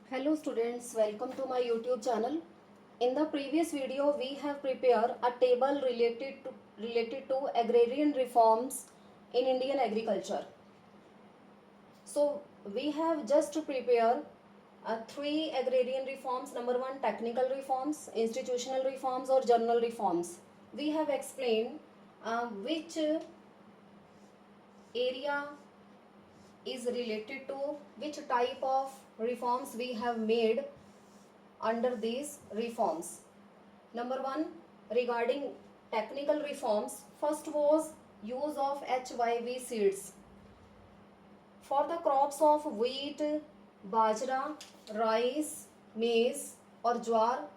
Hello students, welcome to my YouTube channel. In the previous video, we have prepared a table related to agrarian reforms in Indian agriculture. So we have just to prepare three agrarian reforms. Number one, technical reforms, institutional reforms or journal reforms. We have explained which area is related to which type of reforms we have made under these reforms. Number one, regarding technical reforms, first was use of HYV seeds for the crops of wheat, bajra, rice, maize or jowar,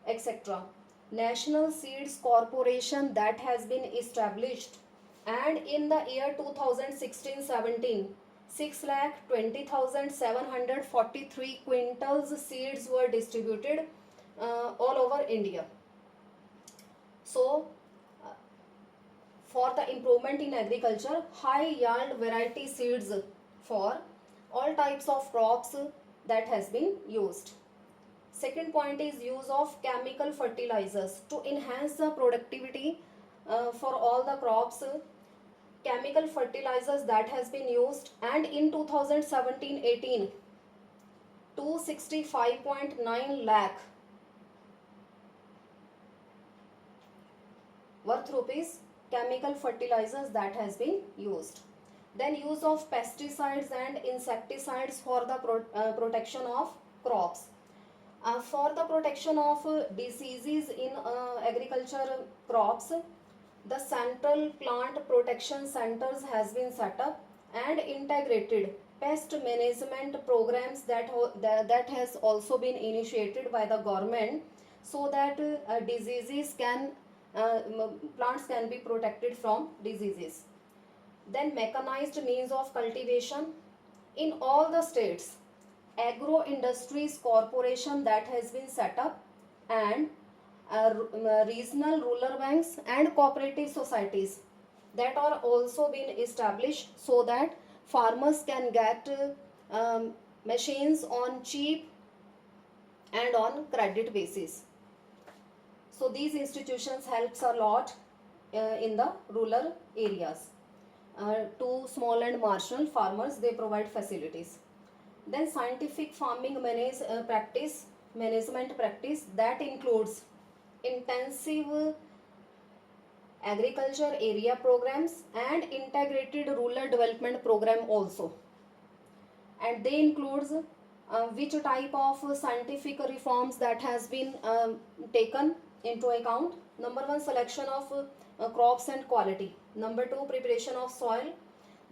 etc. National Seeds Corporation that has been established, and in the year 2016-17 6,20,743 quintals seeds were distributed all over India. So for the improvement in agriculture, high yield variety seeds for all types of crops that has been used. Second point is use of chemical fertilizers to enhance the productivity for all the crops. Chemical fertilizers that has been used, and in 2017-18 265.9 lakh worth rupees chemical fertilizers that has been used. Then use of pesticides and insecticides for the protection of crops. For the protection of diseases in agriculture crops, the central plant protection centers has been set up, and integrated pest management programs that has also been initiated by the government, so that diseases can plants can be protected from diseases. Then mechanized means of cultivation in all the states. Agro Industries Corporation that has been set up, and regional rural banks and cooperative societies that are also been established, so that farmers can get machines on cheap and on credit basis. So these institutions helps a lot in the rural areas. To small and marginal farmers, they provide facilities. Then scientific farming management practice that includes intensive agriculture area programs and integrated rural development program also. And they includes which type of scientific reforms that has been taken into account. Number one, selection of crops and quality. Number two, preparation of soil.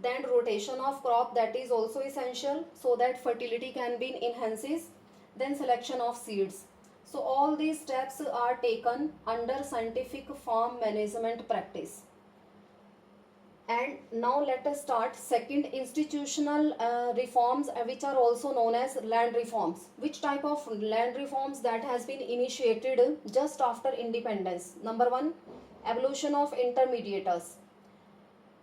Then rotation of crop, that is also essential so that fertility can be enhances. Then selection of seeds. So all these steps are taken under scientific farm management practice. And now let us start second, institutional reforms, which are also known as land reforms. Which type of land reforms that has been initiated just after independence? Number one, abolition of intermediators.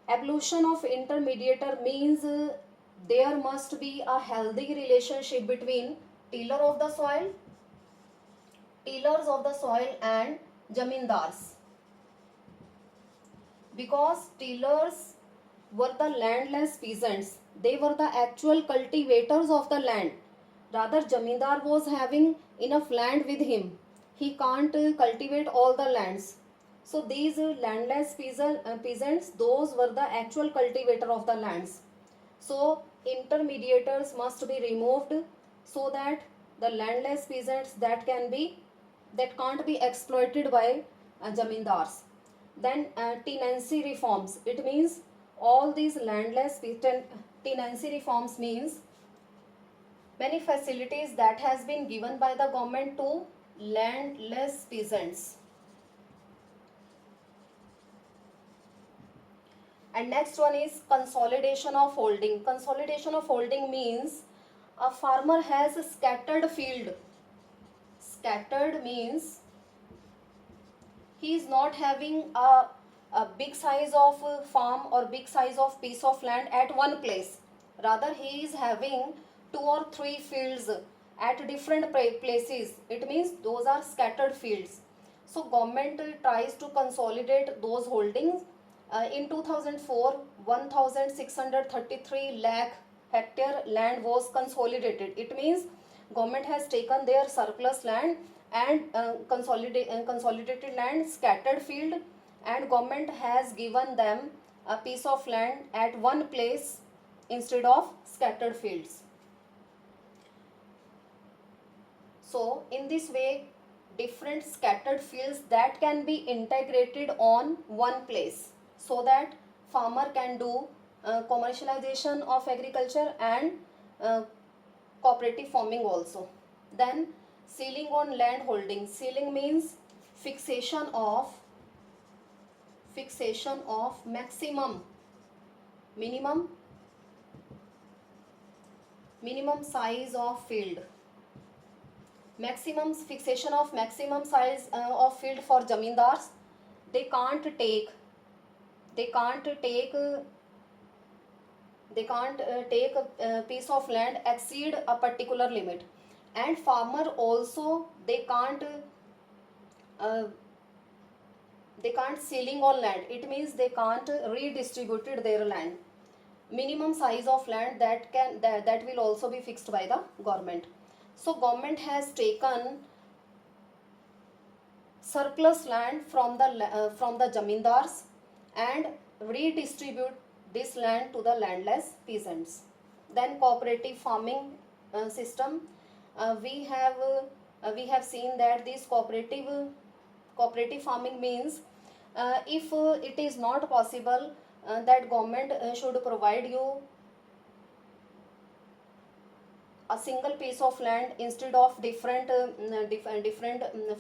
Abolition of intermediator means there must be a healthy relationship between tillers of the soil and zamindars, because tillers were the landless peasants. They were the actual cultivators of the land. Rather, zamindar was having enough land with him. He can't cultivate all the lands. So these landless peasants, those were the actual cultivator of the lands. So intermediators must be removed, so that the landless peasants that can't be exploited by zamindars. Then tenancy reforms. It means all these landless tenancy reforms means many facilities that has been given by the government to landless peasants. And next one is consolidation of holding. Consolidation of holding means a farmer has a scattered field. Scattered means he is not having a big size of farm or big size of piece of land at one place. Rather, he is having 2 or 3 fields at different places, it means those are scattered fields. So government tries to consolidate those holdings. In 2004, 1633 lakh hectare land was consolidated. It means government has taken their surplus land and consolidated land, scattered field, and government has given them a piece of land at one place instead of scattered fields. So in this way, different scattered fields that can be integrated on one place, so that farmer can do commercialization of agriculture and uh, cooperative farming also. Then ceiling on land holding. Ceiling means fixation of maximum, minimum size of field. Maximum fixation of maximum size of field for zamindars. They can't take a piece of land exceed a particular limit, and farmer also they can't ceiling on land. It means they can't redistribute their land. Minimum size of land that will also be fixed by the government. So government has taken surplus land from the zamindars and redistribute this land to the landless peasants. Then cooperative farming system. We have seen that this cooperative farming means if it is not possible that government should provide you a single piece of land instead of different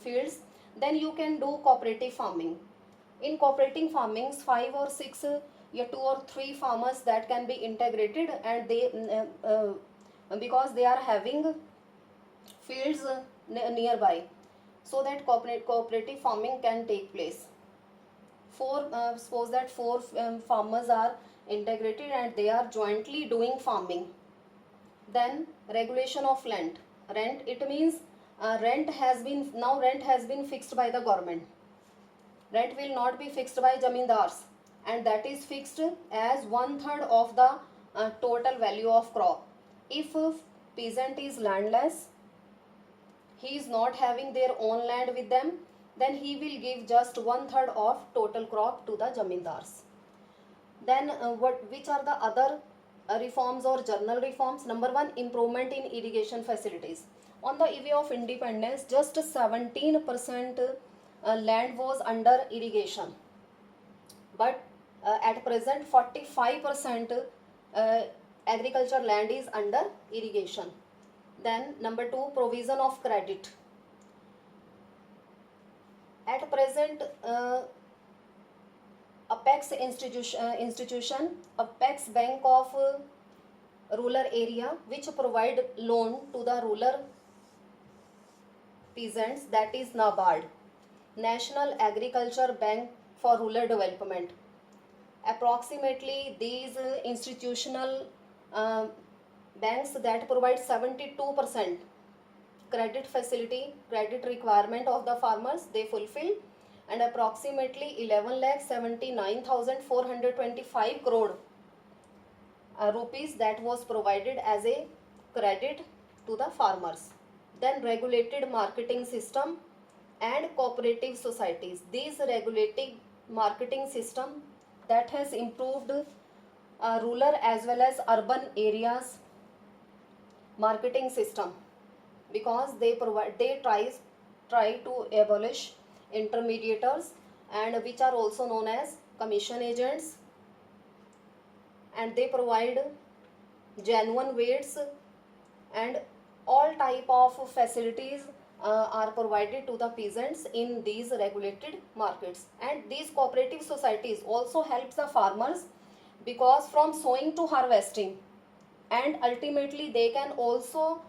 fields, then you can do cooperative farming. In cooperative farming, 5 or 6 yeah, 2 or 3 farmers that can be integrated, and they because they are having fields nearby, so that cooperative farming can take place. Suppose that 4 farmers are integrated and they are jointly doing farming. Then regulation of rent. It means rent has been fixed by the government. Rent will not be fixed by zamindars, and that is fixed as 1/3 of the total value of crop. If a peasant is landless, he is not having their own land with them, then he will give just 1/3 of total crop to the zamindars. Then which are the other reforms or journal reforms? Number 1, improvement in irrigation facilities. On the eve of independence, just 17% land was under irrigation, but at present 45% agriculture land is under irrigation. Then number 2, provision of credit. At present Apex institution, Apex Bank of rural area, which provide loan to the rural peasants, that is NABARD, National Agriculture Bank for Rural Development. Approximately these institutional banks that provide 72% credit facility, credit requirement of the farmers, they fulfill, and approximately 11,79,425 crore rupees that was provided as a credit to the farmers. Then regulated marketing system and cooperative societies. These regulated marketing system that has improved rural as well as urban areas marketing system, because they try to abolish intermediators, and which are also known as commission agents, and they provide genuine weights, and all type of facilities are provided to the peasants in these regulated markets. And these cooperative societies also help the farmers, because from sowing to harvesting, and ultimately they can also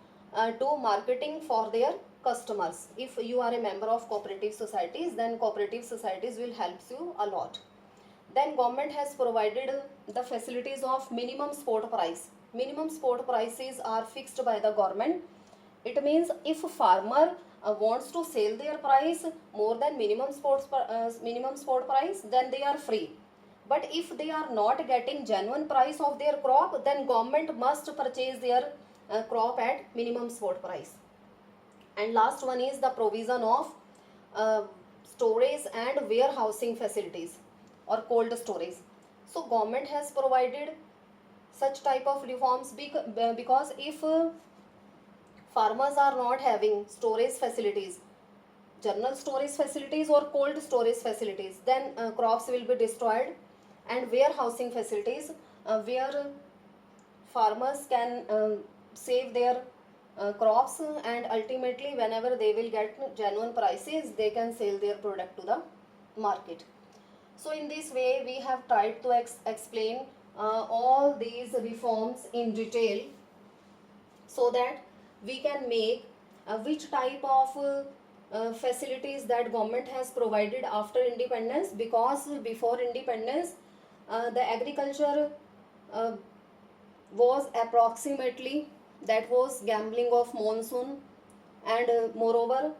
do marketing for their customers. If you are a member of cooperative societies, then cooperative societies will help you a lot. Then government has provided the facilities of minimum support price. minimum support prices are fixed by the government. It means if farmer wants to sell their price more than minimum support price, then they are free. But if they are not getting genuine price of their crop, then government must purchase their crop at minimum support price. And last one is the provision of uh, storage and warehousing facilities or cold storage. So government has provided such type of reforms because if farmers are not having storage facilities, general storage facilities or cold storage facilities, then crops will be destroyed. And warehousing facilities where farmers can save their crops, and ultimately whenever they will get genuine prices, they can sell their product to the market. So in this way we have tried to explain all these reforms in detail, so that we can make which type of facilities that government has provided after independence. Because before independence the agriculture uh, was approximately, that was gambling of monsoon, and moreover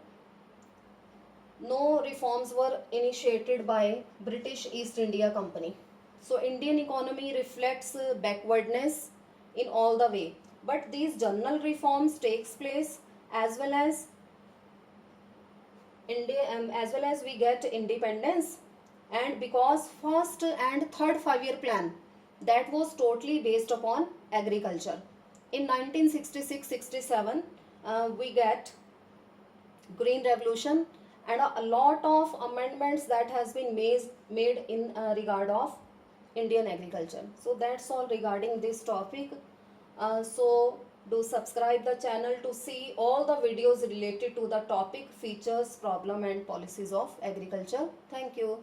no reforms were initiated by British East India Company. So Indian economy reflects backwardness in all the way. But these general reforms takes place as well as India, as well as we get independence. And because first and third 5-year plan, that was totally based upon agriculture. In 1966-67 we get green revolution, and a lot of amendments that has been made in regard of Indian agriculture. So that's all regarding this topic. So do subscribe the channel to see all the videos related to the topic, features, problem and policies of agriculture. Thank you.